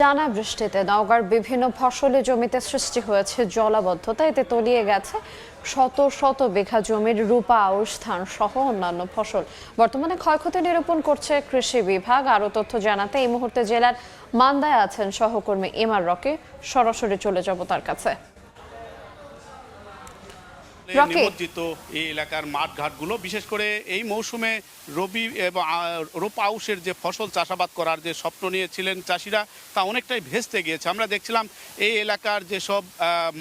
টানা বৃষ্টিতে নওগাঁর বিভিন্ন ফসলি জমিতে সৃষ্টি হয়েছে জলাবদ্ধতা। এতে তলিয়ে গেছে শত শত বিঘা জমির রূপা, আউশ ধান সহ অন্যান্য ফসল। বর্তমানে ক্ষয়ক্ষতি নিরূপণ করছে কৃষি বিভাগ। আরো তথ্য জানাতে এই মুহূর্তে জেলার মান্দায় আছেন সহকর্মী এমআর রকি। সরাসরি চলে যাব তার কাছে। নিমজ্জিত এই এলাকার মাঠঘাটগুলো বিশেষ করে এই মৌসুমে রবি এবং রোপা আউশের যে ফসল চাষাবাদ করার যে স্বপ্ন নিয়েছিলেন চাষিরা, তা অনেকটাই ভেস্তে গিয়েছে। আমরা দেখছিলাম এই এলাকার যেসব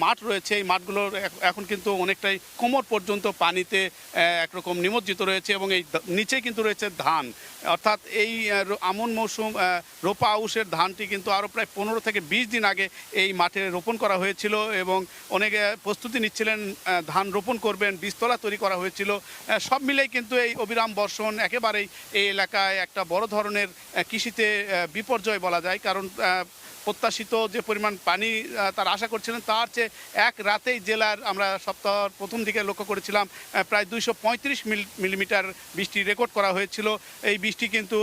মাঠ রয়েছে, এই মাঠগুলোর এখন কিন্তু অনেকটাই কোমর পর্যন্ত পানিতে একরকম নিমজ্জিত রয়েছে এবং এই নিচে কিন্তু রয়েছে ধান। অর্থাৎ এই আমন মৌসুম রোপা আউশের ধানটি কিন্তু আরও প্রায় 15 থেকে 20 দিন আগে এই মাঠে রোপণ করা হয়েছিল এবং অনেকে প্রস্তুতি নিচ্ছিলেন ধান রোপণ করবেন, বীজতলা তৈরি করা হয়েছিল। সব মিলেই কিন্তু এই অবিরাম বর্ষণ একেবারেই এই এলাকায় একটা বড় ধরনের কৃষিতে বিপর্যয় বলা যায়। কারণ প্রত্যাশিত যে পরিমাণ পানি তারা আশা করছিলেন, তার চেয়ে এক রাতেই জেলার আমরা সপ্তাহের প্রথম দিকে লক্ষ্য করেছিলাম প্রায় 235 মিলিমিটার বৃষ্টি রেকর্ড করা হয়েছিল। এই বৃষ্টি কিন্তু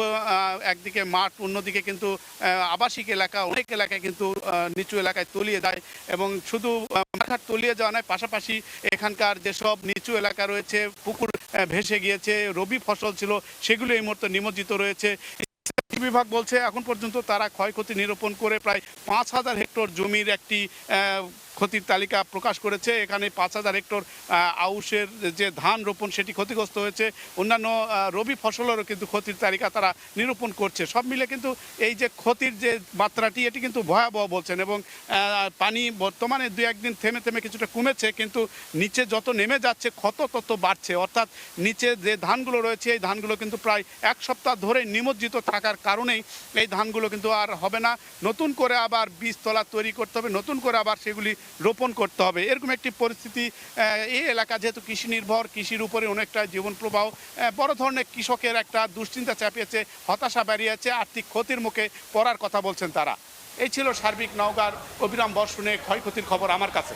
একদিকে মাঠ, অন্যদিকে কিন্তু আবাসিক এলাকা, অনেক এলাকায় কিন্তু নিচু এলাকায় তলিয়ে যায় এবং শুধু মাঠঘাট তলিয়ে যাওয়া নয়, পাশাপাশি এখানকার যেসব নিচু এলাকা রয়েছে, পুকুর ভেসে গিয়েছে, রবি ফসল ছিল, সেগুলো এই মুহূর্তে নিমজ্জিত রয়েছে। বিভাগ বলছে এখন পর্যন্ত তারা ক্ষয়ক্ষতি নিরূপণ করে প্রায় 5,000 হেক্টর জমির একটি ক্ষতির তালিকা প্রকাশ করেছে। এখানে 5,000 হেক্টর আউশের যে ধান রোপণ সেটি ক্ষতিগ্রস্ত হয়েছে। অন্যান্য রবি ফসলেরও কিন্তু ক্ষতির তালিকা তারা নিরূপণ করছে। সব মিলে কিন্তু এই যে ক্ষতির যে মাত্রাটি, এটি কিন্তু ভয়াবহ বলছেন এবং পানি বর্তমানে 2-1 দিন থেমে থেমে কিছুটা কমেছে, কিন্তু নিচে যত নেমে যাচ্ছে ক্ষত তত বাড়ছে। অর্থাৎ নিচে যে ধানগুলো রয়েছে, এই ধানগুলো কিন্তু প্রায় 1 সপ্তাহ ধরে নিমজ্জিত থাকার কারণেই এই ধানগুলো কিন্তু আর হবে না। নতুন করে আবার বীজতলা তৈরি করতে হবে, নতুন করে আবার সেগুলি রোপণ করতে হবে। এরকম একটি পরিস্থিতি। এই এলাকা যেহেতু কৃষি নির্ভর, কৃষির উপরে অনেকটা জীবন প্রবাহ, বড় ধরনের কৃষকের একটা দুশ্চিন্তা চাপিয়েছে, হতাশা বাড়িয়েছে, আর্থিক ক্ষতির মুখে পড়ার কথা বলছেন তারা। এই ছিল সার্বিক নওগাঁর অবিরাম বর্ষণে ক্ষয়ক্ষতির খবর আমার কাছে।